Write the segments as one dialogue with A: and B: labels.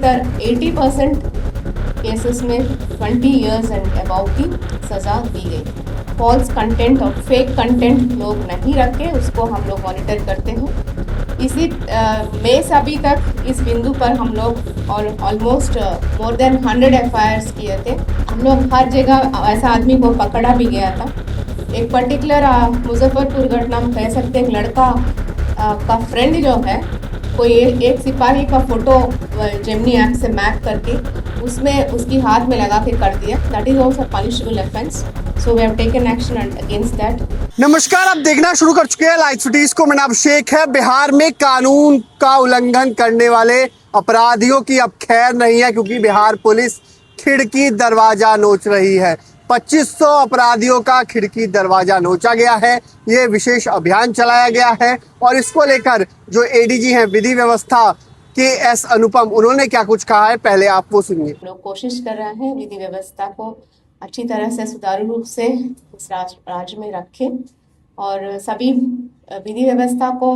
A: मुख्यतर 80% cases में 20 years and about की सज़ा दी गई। फॉल्स कंटेंट और फेक कंटेंट लोग नहीं रखे, उसको हम लोग मॉनिटर करते हैं। इसी मई से अभी तक इस बिंदु पर हम लोग और ऑलमोस्ट मोर देन 100 एफआईआर्स किए थे। हम लोग हर जगह ऐसा आदमी को पकड़ा भी गया था। एक पर्टिकुलर मुजफ्फरपुर घटना में कह सकते हैं, एक लड़का का फ्रेंड जो है, कोई एक सिपाही का फोटो जेमिनी ऐप से मैप करके उसमें उसकी हाथ में लगा के कर दिया। That is also punishable offence, so we have taken action against that.
B: नमस्कार, आप देखना शुरू कर चुके हैं लाइव सिटीज को। मेरा नाम शेख है। बिहार में कानून का उल्लंघन करने वाले अपराधियों की अब खैर नहीं है, क्योंकि बिहार पुलिस खिड़की दरवाजा नोच रही है। 2500 अपराधियों का खिड़की दरवाजा नोचा गया है। ये विशेष अभियान चलाया गया है और इसको लेकर जो एडीजी हैं विधि व्यवस्था KS अनुपम, उन्होंने क्या कुछ कहा है, पहले आप वो सुनिए।
A: लोग कोशिश कर रहे हैं विधि व्यवस्था को अच्छी तरह से सुचारू रूप से इस राज्य में रखें और सभी विधि व्यवस्था को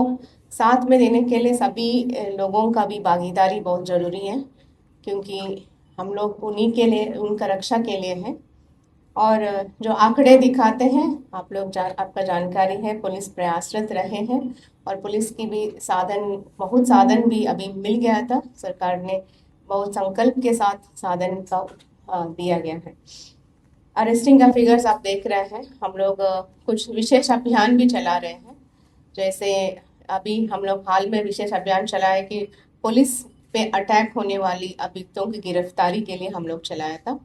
A: साथ में देने के लिए सभी लोगों का भी भागीदारी बहुत ज़रूरी है, क्योंकि हम लोग उन्हीं के लिए, उनका रक्षा के लिए हैं। और जो आंकड़े दिखाते हैं, आप लोग आपका जानकारी है, पुलिस प्रयासरत रहे हैं और पुलिस की भी बहुत साधन भी अभी मिल गया था। सरकार ने बहुत संकल्प के साथ साधन का दिया गया है। अरेस्टिंग का फिगर्स आप देख रहे हैं। हम लोग कुछ विशेष अभियान भी चला रहे हैं। जैसे अभी हम लोग हाल में विशेष अभियान चलाए कि पुलिस पे अटैक होने वाली अभियुक्तों की गिरफ्तारी के लिए हम लोग चलाया था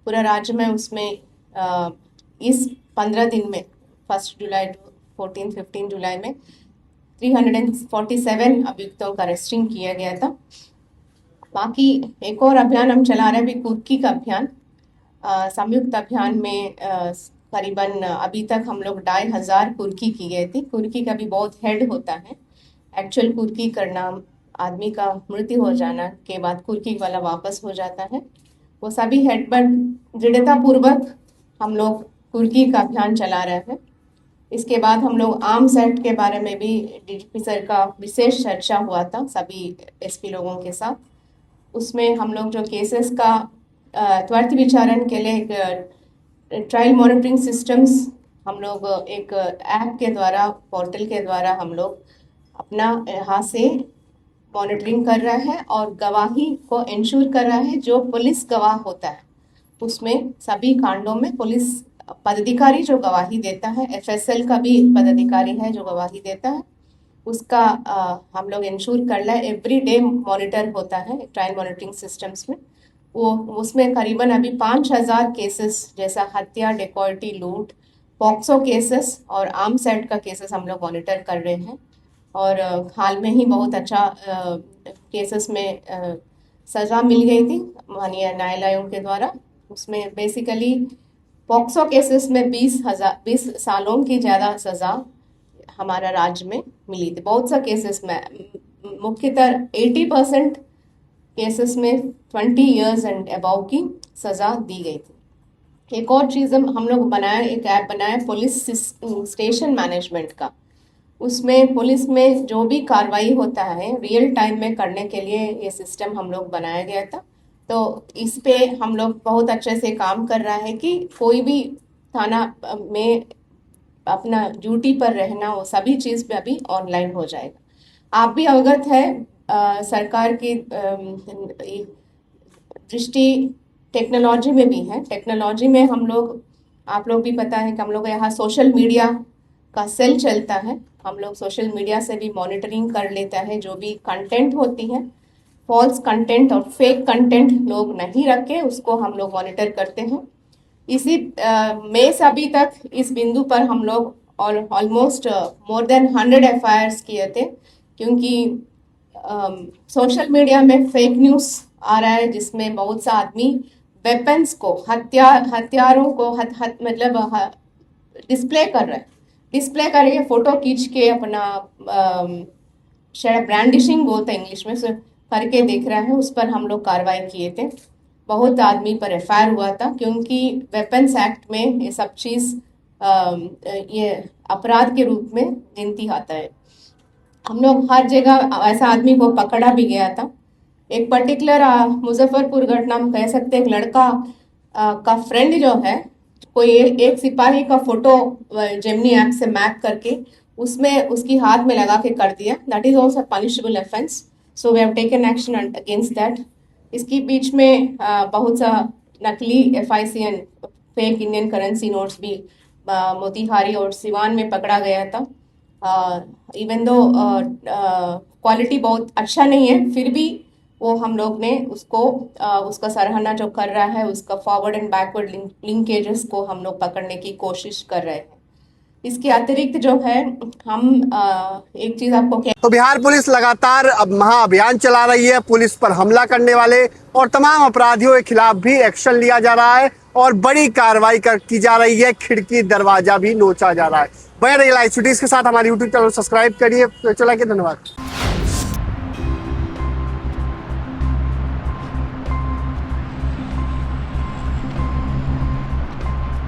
A: पूरा राज्य में। उसमें इस 15 दिन में 1 जुलाई 14-15 जुलाई में 347 अभियुक्तों का अरेस्टिंग किया गया था। बाकी एक और अभियान हम चला रहे हैं भी, कुर्की का अभियान। संयुक्त अभियान में करीबन अभी तक हम लोग 2500 कुर्की की गई थी। कुर्की का भी बहुत हेड होता है। एक्चुअल कुर्की करना, आदमी का मृत्यु हो जाना के बाद कुर्की वाला वापस हो जाता है, वो सभी हेड पर दृढ़तापूर्वक हम लोग कुर्की का अभियान चला रहे हैं। इसके बाद हम लोग आर्म्स एक्ट के बारे में भी डीजीपी सर का विशेष चर्चा हुआ था सभी एसपी लोगों के साथ। उसमें हम लोग जो केसेस का त्वरित विचारण के लिए एक ट्रायल मॉनिटरिंग सिस्टम्स हम लोग एक ऐप के द्वारा, पोर्टल के द्वारा हम लोग अपना यहाँ से मॉनिटरिंग कर रहा है और गवाही को इंश्योर कर रहा है। जो पुलिस गवाह होता है उसमें सभी कांडों में पुलिस पदाधिकारी जो गवाही देता है, FSL का भी पदाधिकारी है जो गवाही देता है, उसका हम लोग इंश्योर कर रहे हैं। एवरी डे मॉनिटर होता है ट्रायल मॉनिटरिंग सिस्टम्स में। वो उसमें करीबन अभी 5000 केसेस जैसा हत्या, डेकॉइटी, लूट, पॉक्सो केसेस और आर्म्स एक्ट का केसेस हम लोग मॉनिटर कर रहे हैं। और हाल में ही बहुत अच्छा केसेस में सज़ा मिल गई थी माननीय न्यायालयों के द्वारा। उसमें बेसिकली पॉक्सो केसेस में 20 सालों की ज़्यादा सज़ा हमारा राज्य में मिली थी। बहुत सा केसेस में, मुख्यतर 80% केसेस में 20 इयर्स एंड अबाउ की सज़ा दी गई थी। एक और चीज़ हम लोग बनाए, एक ऐप बनाया पुलिस स्टेशन मैनेजमेंट का। उसमें पुलिस में जो भी कार्रवाई होता है रियल टाइम में करने के लिए ये सिस्टम हम लोग बनाया गया था। तो इस पे हम लोग बहुत अच्छे से काम कर रहा है कि कोई भी थाना में अपना ड्यूटी पर रहना, वो सभी चीज़ पे अभी ऑनलाइन हो जाएगा। आप भी अवगत है, सरकार की दृष्टि टेक्नोलॉजी में भी है। टेक्नोलॉजी में हम लोग, आप लोग भी पता है कि हम लोग यहाँ सोशल मीडिया का सेल चलता है। हम लोग सोशल मीडिया से भी मॉनिटरिंग कर लेता है। जो भी कंटेंट होती है, फॉल्स कंटेंट और फेक कंटेंट लोग नहीं रखे, उसको हम लोग मॉनिटर करते हैं। इसी मई से अभी तक इस बिंदु पर हम लोग और ऑलमोस्ट मोर देन 100 एफआईआर्स किए थे, क्योंकि सोशल मीडिया में फेक न्यूज़ आ रहा है जिसमें बहुत सा आदमी वेपन्स को, हथियारों को मतलब डिस्प्ले कर रहा है। डिस्प्ले करके फ़ोटो खींच के अपना शायद ब्रांडिशिंग बोलते हैं इंग्लिश में, करके देख रहा है। उस पर हम लोग कार्रवाई किए थे। बहुत आदमी पर FIR हुआ था, क्योंकि वेपन्स एक्ट में ये सब चीज़ ये अपराध के रूप में गिनती आता है। हम लोग हर जगह ऐसा आदमी को पकड़ा भी गया था। एक पर्टिकुलर मुजफ्फरपुर घटना हम कह सकते हैं, एक लड़का का फ्रेंड जो है, कोई एक सिपाही का फोटो जेमिनी ऐप से मैप करके उसमें उसकी हाथ में लगा के कर दिया। That is also punishable offence, so we have taken action against that. इसके बीच में बहुत सा नकली FICN fake Indian currency notes भी मोतिहारी और सिवान में पकड़ा गया था। इवन दो क्वालिटी बहुत अच्छा नहीं है, फिर भी वो हम लोग ने उसको उसका सराहना जो कर रहा है, उसका फॉरवर्ड एंड बैकवर्ड लिंकेजेस को हम लोग पकड़ने की कोशिश कर रहे हैं। इसके अतिरिक्त जो है हम एक चीज आपको
B: तो बिहार पुलिस लगातार अब महाअभियान चला रही है। पुलिस पर हमला करने वाले और तमाम अपराधियों के खिलाफ भी एक्शन लिया जा रहा है और बड़ी कार्रवाई की जा रही है। खिड़की दरवाजा भी नोचा जा रहा है। बने रहिए लाइव सिटीज के साथ। हमारी यूट्यूब चैनल सब्सक्राइब करिए। चला के धन्यवाद।